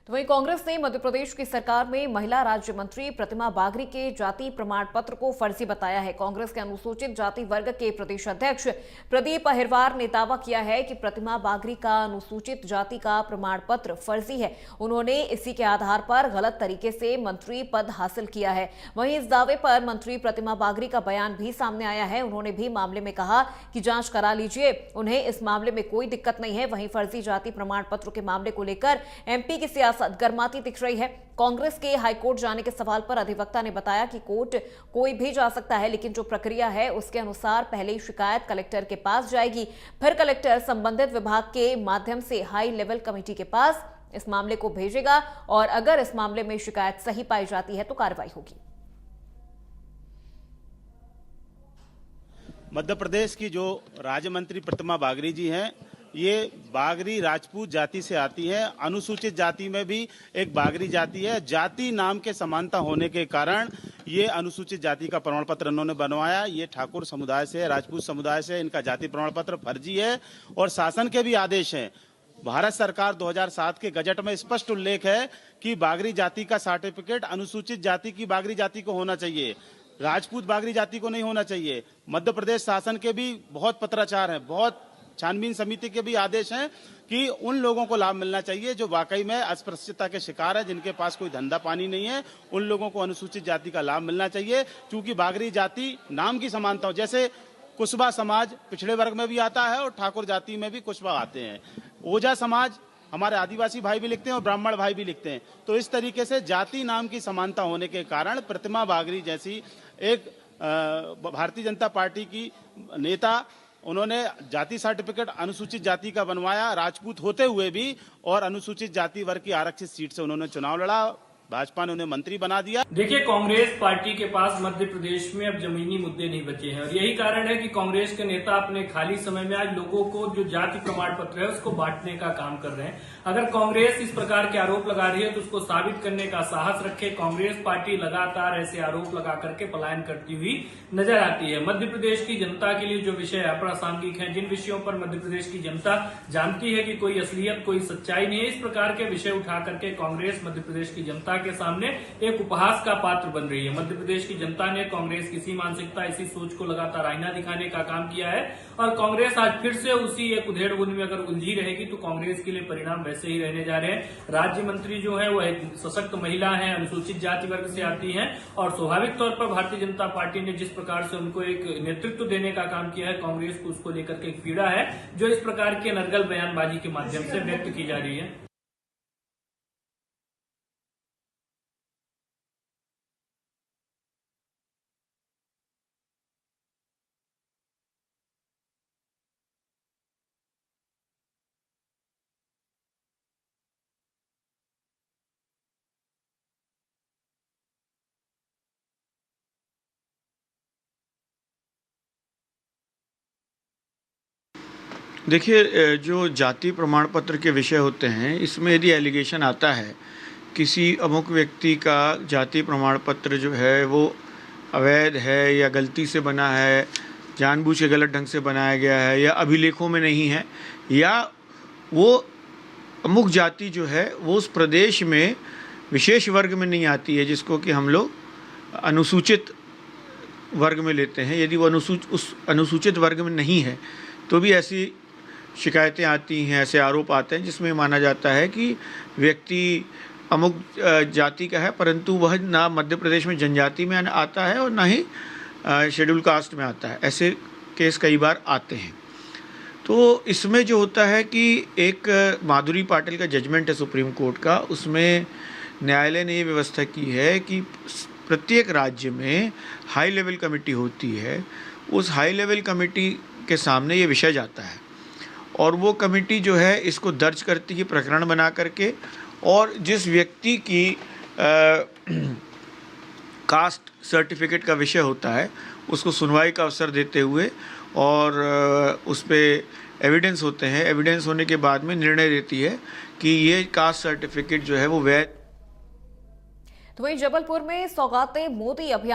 तो वहीं कांग्रेस ने मध्य प्रदेश की सरकार में महिला राज्य मंत्री प्रतिमा बागरी के जाति प्रमाण पत्र को फर्जी बताया है। कांग्रेस के अनुसूचित जाति वर्ग के प्रदेश अध्यक्ष प्रदीप अहिरवार ने दावा किया है कि प्रतिमा बागरी का अनुसूचित जाति का प्रमाण पत्र फर्जी है। उन्होंने इसी के आधार पर गलत तरीके से मंत्री पद हासिल किया है। वहीं इस दावे पर मंत्री प्रतिमा बागरी का बयान भी सामने आया है। उन्होंने भी मामले में कहा कि जांच करा लीजिए, उन्हें इस मामले में कोई दिक्कत नहीं है। वहीं फर्जी जाति प्रमाण पत्र के मामले को लेकर एमपी की सियासत गर्माती दिख रही है। कांग्रेस के हाईकोर्ट जाने के सवाल पर अधिवक्ता ने बताया कि कोर्ट कोई भी जा सकता है, लेकिन जो प्रक्रिया है उसके अनुसार पहले ही शिकायत कलेक्टर के पास जाएगी, फिर कलेक्टर संबंधित विभाग के माध्यम से हाई लेवल कमेटी के पास इस मामले को भेजेगा और अगर इस मामले में शिकायत सही पाई जाती है तो कार्रवाई होगी। मध्य प्रदेश की जो राज्य मंत्री प्रतिमा बागरी जी हैं, ये बागरी राजपूत जाति से आती है। अनुसूचित जाति में भी एक बागरी जाति है। जाति नाम के समानता होने के कारण ये अनुसूचित जाति का प्रमाण पत्र इन्होंने बनवाया। ये ठाकुर समुदाय से, राजपूत समुदाय से, इनका जाति प्रमाण पत्र फर्जी है और शासन के भी आदेश हैं। भारत सरकार 2007 के गजट में स्पष्ट उल्लेख है कि बागरी जाति का सर्टिफिकेट अनुसूचित जाति की बागरी जाति को होना चाहिए, राजपूत बागरी जाति को नहीं होना चाहिए। मध्य प्रदेश शासन के भी बहुत पत्राचार हैं, बहुत छानबीन समिति के भी आदेश हैं कि उन लोगों को लाभ मिलना चाहिए जो वाकई में अस्पृश्यता के शिकार है, जिनके पास कोई धंधा पानी नहीं है। उन लोगों को अनुसूचित जाति का लाभ मिलना चाहिए, क्योंकि बागरी जाति नाम की समानता हो। जैसे कुशवा समाज पिछड़े वर्ग में भी आता है और ठाकुर जाति में भी कुशवा आते हैं। ओझा समाज हमारे आदिवासी भाई भी लिखते हैं और ब्राह्मण भाई भी लिखते हैं। तो इस तरीके से जाति नाम की समानता होने के कारण प्रतिमा बागरी जैसी एक भारतीय जनता पार्टी की नेता, उन्होंने जाति सर्टिफिकेट अनुसूचित जाति का बनवाया, राजपूत होते हुए भी, और अनुसूचित जाति वर्ग की आरक्षित सीट से उन्होंने चुनाव लड़ा। भाजपा ने उन्हें मंत्री बना दिया। देखिए, कांग्रेस पार्टी के पास मध्य प्रदेश में अब जमीनी मुद्दे नहीं बचे हैं और यही कारण है कि कांग्रेस के नेता अपने खाली समय में आज लोगों को जो जाति प्रमाण पत्र है उसको बांटने का काम कर रहे हैं। अगर कांग्रेस इस प्रकार के आरोप लगा रही है तो उसको साबित करने का साहस रखे। कांग्रेस पार्टी लगातार ऐसे आरोप लगा करके पलायन करती हुई नजर आती है। मध्य प्रदेश की जनता के लिए जो विषय अप्रासंगिक है, जिन विषयों पर मध्य प्रदेश की जनता जानती है कि कोई असलियत, कोई सच्चाई नहीं है, इस प्रकार के विषय उठा करके कांग्रेस मध्य प्रदेश की जनता के सामने एक उपहास का पात्र बन रही है। मध्य प्रदेश की जनता ने कांग्रेस की इसी मानसिकता, इसी सोच को लगातार आईना दिखाने का काम किया है और कांग्रेस आज फिर से उसी एक उधेड़-बुन में अगर उलझी रहेगी तो कांग्रेस के लिए परिणाम वैसे ही रहने जा रहे हैं। राज्य मंत्री जो है वो एक सशक्त महिला है, अनुसूचित जाति वर्ग से आती है और स्वाभाविक तौर पर भारतीय जनता पार्टी ने जिस प्रकार से उनको एक नेतृत्व देने का काम किया है, कांग्रेस को उसको लेकर के एक पीड़ा है जो इस प्रकार की अनर्गल बयानबाजी के माध्यम से व्यक्त की जा रही है। देखिए, जो जाति प्रमाण पत्र के विषय होते हैं, इसमें यदि एलिगेशन आता है किसी अमुक व्यक्ति का जाति प्रमाण पत्र जो है वो अवैध है या गलती से बना है, जानबूझ के गलत ढंग से बनाया गया है या अभिलेखों में नहीं है, या वो अमुक जाति जो है वो उस प्रदेश में विशेष वर्ग में नहीं आती है जिसको कि हम लोग अनुसूचित वर्ग में लेते हैं। यदि वो उस अनुसूचित वर्ग में नहीं है तो भी ऐसी शिकायतें आती हैं, ऐसे आरोप आते हैं जिसमें माना जाता है कि व्यक्ति अमुक जाति का है परंतु वह ना मध्य प्रदेश में जनजाति में आता है और ना ही शेड्यूल कास्ट में आता है। ऐसे केस कई बार आते हैं। तो इसमें जो होता है कि एक माधुरी पाटिल का जजमेंट है सुप्रीम कोर्ट का, उसमें न्यायालय ने ये व्यवस्था की है कि प्रत्येक राज्य में हाई लेवल कमेटी होती है। उस हाई लेवल कमेटी के सामने ये विषय जाता है और वो कमेटी जो है इसको दर्ज करती है प्रकरण बना करके, और जिस व्यक्ति की कास्ट सर्टिफिकेट का विषय होता है उसको सुनवाई का अवसर देते हुए और उस पर एविडेंस होते हैं, एविडेंस होने के बाद में निर्णय देती है कि ये कास्ट सर्टिफिकेट जो है वो वैध। तो वहीं जबलपुर में सौगाते मोदी अभियान